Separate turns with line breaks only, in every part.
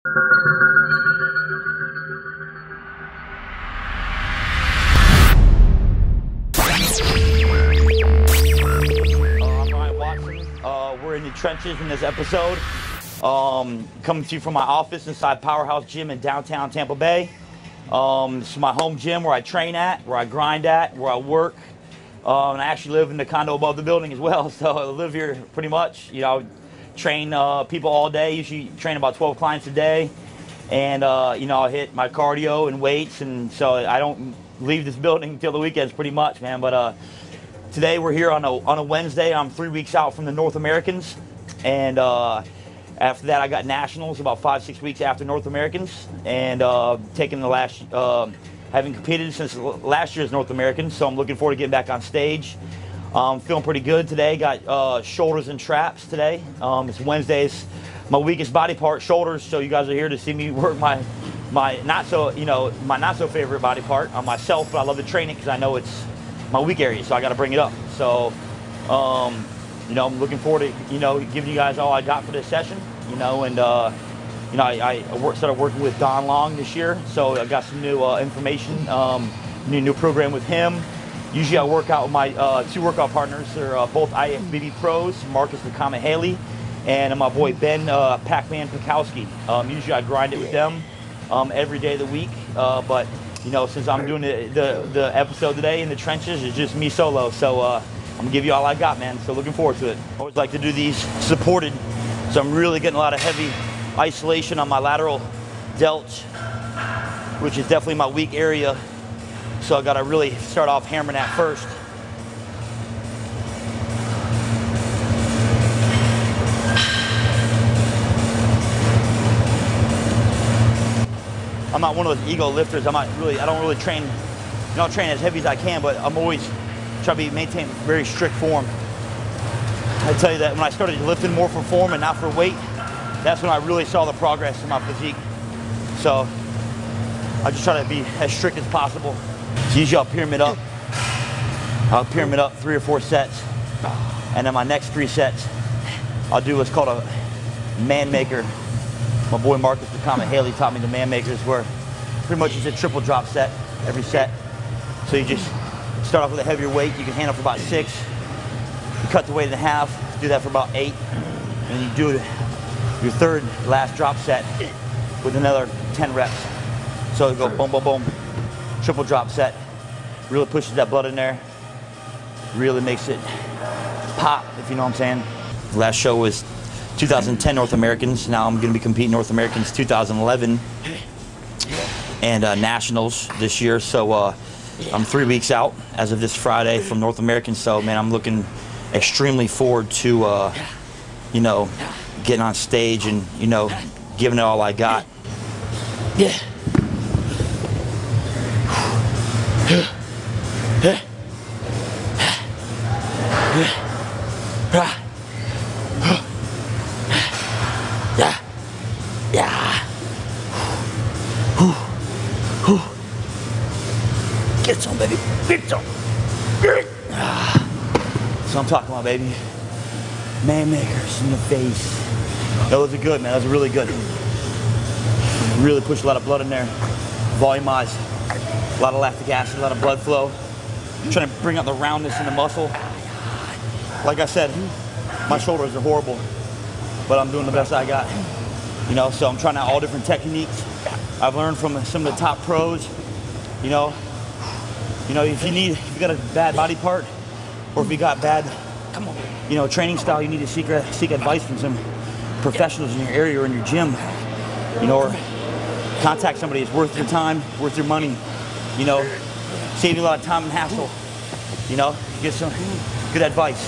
We're in the trenches in this episode. Coming to you from my office inside Powerhouse Gym in downtown Tampa Bay. This is my home gym where I train at, where I grind at, where I work. And I actually live in the condo above the building as well, so I live here pretty much. You know, train people all day, usually train about 12 clients a day. And, you know, I hit my cardio and weights, and so I don't leave this building until the weekends pretty much, man. But today we're here on a Wednesday. I'm 3 weeks out from the North Americans, and after that I got nationals about 5-6 weeks after North Americans, and taking the last having competed since last year's North Americans, so I'm looking forward to getting back on stage. Feeling pretty good today. Got shoulders and traps today. It's Wednesdays, my weakest body part, shoulders. So you guys are here to see me work my not so favorite body part on myself, but I love to train it because I know it's my weak area, so I got to bring it up. So, you know, I'm looking forward to, you know, giving you guys all I got for this session, you know, and, you know, I started working with Don Long this year, so I got some new information, new program with him. Usually I work out with my two workout partners. They're both IFBB pros, Marcus the Comet Haley, and my boy Ben Pac-Man Pikowski. Usually I grind it with them every day of the week, but you know, since I'm doing the episode today in the trenches, it's just me solo. So I'm gonna give you all I got, man. So looking forward to it. I always like to do these supported, so I'm really getting a lot of heavy isolation on my lateral delt, which is definitely my weak area. So I gotta really start off hammering that first. I'm not one of those ego lifters. I don't really train, you know, train as heavy as I can, but I'm always trying to maintain very strict form. I tell you that when I started lifting more for form and not for weight, that's when I really saw the progress in my physique. So I just try to be as strict as possible. So usually I'll pyramid up. I'll pyramid up 3 or 4 sets, and then my next 3 sets, I'll do what's called a man maker. My boy Marcus the Comet Haley taught me the man makers, where pretty much it's a triple drop set every set. So you just start off with a heavier weight. You can handle for about 6. You cut the weight in half. Do that for about 8, and you do your third last drop set with another 10 reps. So you go boom, boom, boom, triple drop set. Really pushes that blood in there. Really makes it pop, if you know what I'm saying. The last show was 2010 North Americans. Now I'm going to be competing North Americans 2011 and nationals this year. So I'm 3 weeks out as of this Friday from North Americans. So man, I'm looking extremely forward to you know, getting on stage and, you know, giving it all I got. Yeah. Get some, baby. Get some. So I'm talking about, baby. Man makers in the face. Those are good, man. Those are really good. Really push a lot of blood in there. Volumize. A lot of lactic acid, a lot of blood flow. I'm trying to bring out the roundness in the muscle. Like I said, my shoulders are horrible, but I'm doing the best I got. You know, so I'm trying out all different techniques I've learned from some of the top pros. You know, if you got a bad body part, or if you got bad, you know, training style, you need to seek advice from some professionals in your area or in your gym. You know, or contact somebody that's worth your time, worth your money. You know, save you a lot of time and hassle. You know, get some good advice.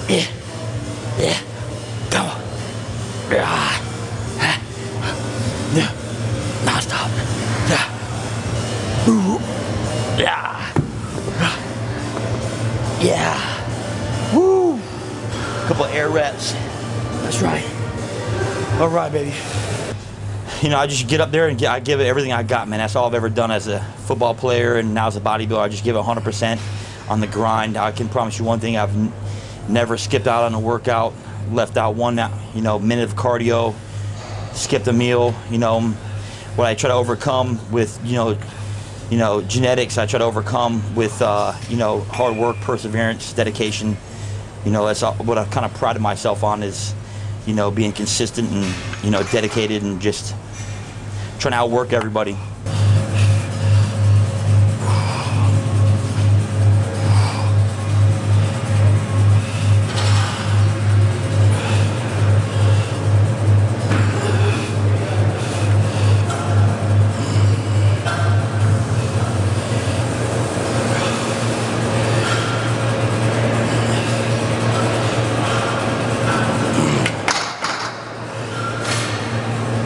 Yeah. Come on. Non-stop. Yeah. Woo. Couple air reps. That's right. All right, baby. You know, I just get up there and I give it everything I got, man. That's all I've ever done as a football player, and now as a bodybuilder. I just give it 100% on the grind. I can promise you one thing: I've never skipped out on a workout, left out one, you know, minute of cardio. skipped a meal. What I try to overcome with, genetics, I try to overcome with, hard work, perseverance, dedication. That's what I've kind of prided myself on is, being consistent and, dedicated and just trying to outwork everybody.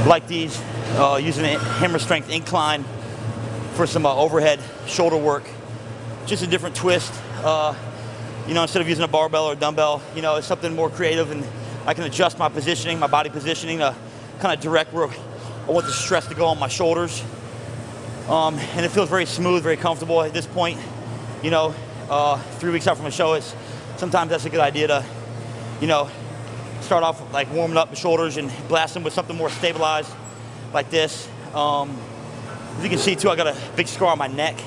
Like these, using a hammer strength incline for some overhead shoulder work. Just a different twist. Instead of using a barbell or a dumbbell, it's something more creative, and I can adjust my positioning, my body positioning to kind of direct where I want the stress to go on my shoulders. And it feels very smooth, very comfortable at this point. 3 weeks out from a show, sometimes that's a good idea to, start off like warming up the shoulders and blast them with something more stabilized like this. As you can see too, I got a big scar on my neck.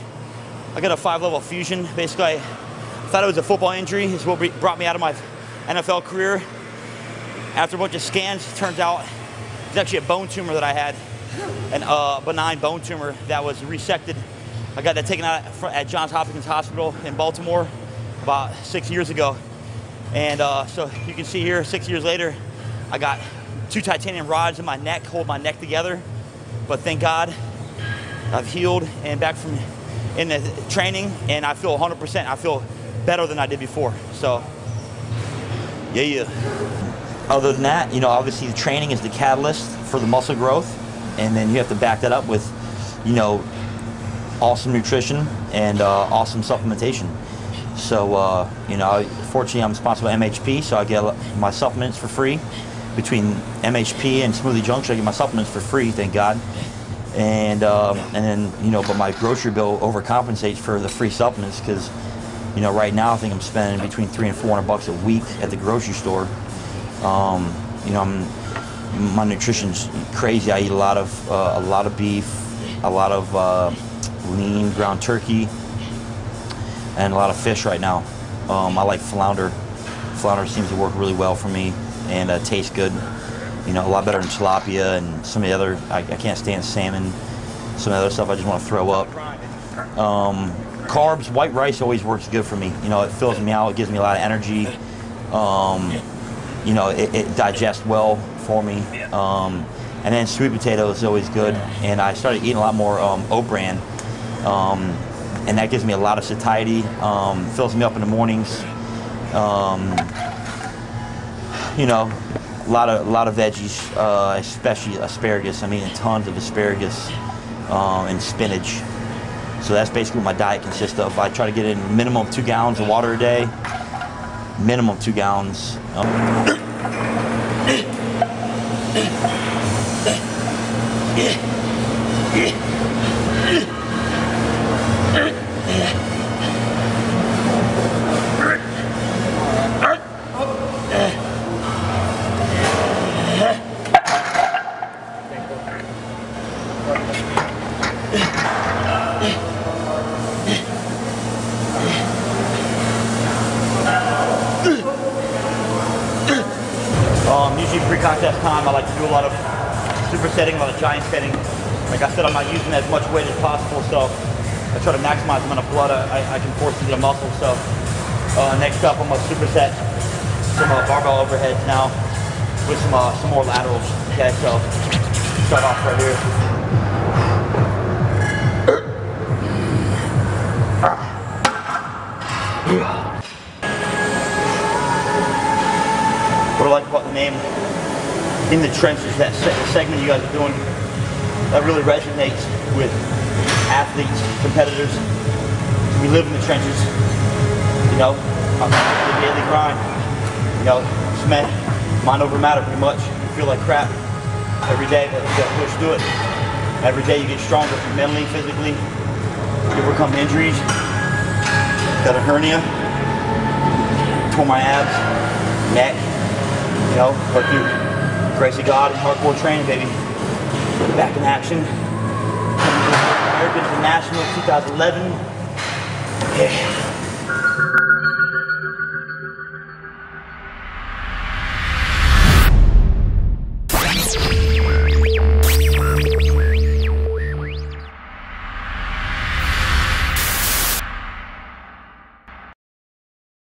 I got a 5-level fusion. Basically, I thought it was a football injury. It's what brought me out of my NFL career. After a bunch of scans, it turns out it's actually a bone tumor that I had, a benign bone tumor that was resected. I got that taken out at Johns Hopkins Hospital in Baltimore about 6 years ago. And so you can see here, 6 years later, I got 2 titanium rods in my neck, hold my neck together. But thank God, I've healed and back from in the training, and I feel 100%. I feel better than I did before. So, yeah. Other than that, obviously the training is the catalyst for the muscle growth, and then you have to back that up with, awesome nutrition and awesome supplementation. So, fortunately I'm sponsored by MHP, so I get my supplements for free. Between MHP and Smoothie Junction, I get my supplements for free, thank God. And then, but my grocery bill overcompensates for the free supplements because, right now I think I'm spending between $300 and $400 a week at the grocery store. My nutrition's crazy. I eat a lot of beef, a lot of lean ground turkey, and a lot of fish right now. I like flounder. Flounder seems to work really well for me and tastes good. A lot better than tilapia and some of the other, I can't stand salmon. Some of the other stuff I just want to throw up. Carbs, white rice always works good for me. It fills me out, it gives me a lot of energy. It digests well for me. And then sweet potato is always good. And I started eating a lot more oat bran. And that gives me a lot of satiety, fills me up in the mornings. A lot of veggies, especially asparagus. I'm eating tons of asparagus and spinach. So that's basically what my diet consists of. I try to get in a minimum of 2 gallons of water a day. Minimum 2 gallons. Usually pre-contest time, I like to do a lot of supersetting, a lot of giant setting. Like I said, I'm not using as much weight as possible, so I try to maximize the amount of blood I can force into the muscle. So next up, I'm going to superset some barbell overheads now with some more laterals. Okay, so start off right here. What I like about the name In the Trenches, that segment you guys are doing, that really resonates with athletes, competitors. We live in the trenches, I'm the daily grind, it's mind over matter pretty much. You feel like crap every day, but you gotta push through it. Every day you get stronger mentally, physically. You overcome injuries. Got a hernia, tore my abs, neck. But through grace of God and hardcore training, baby. Back in action. American International 2011. Yeah.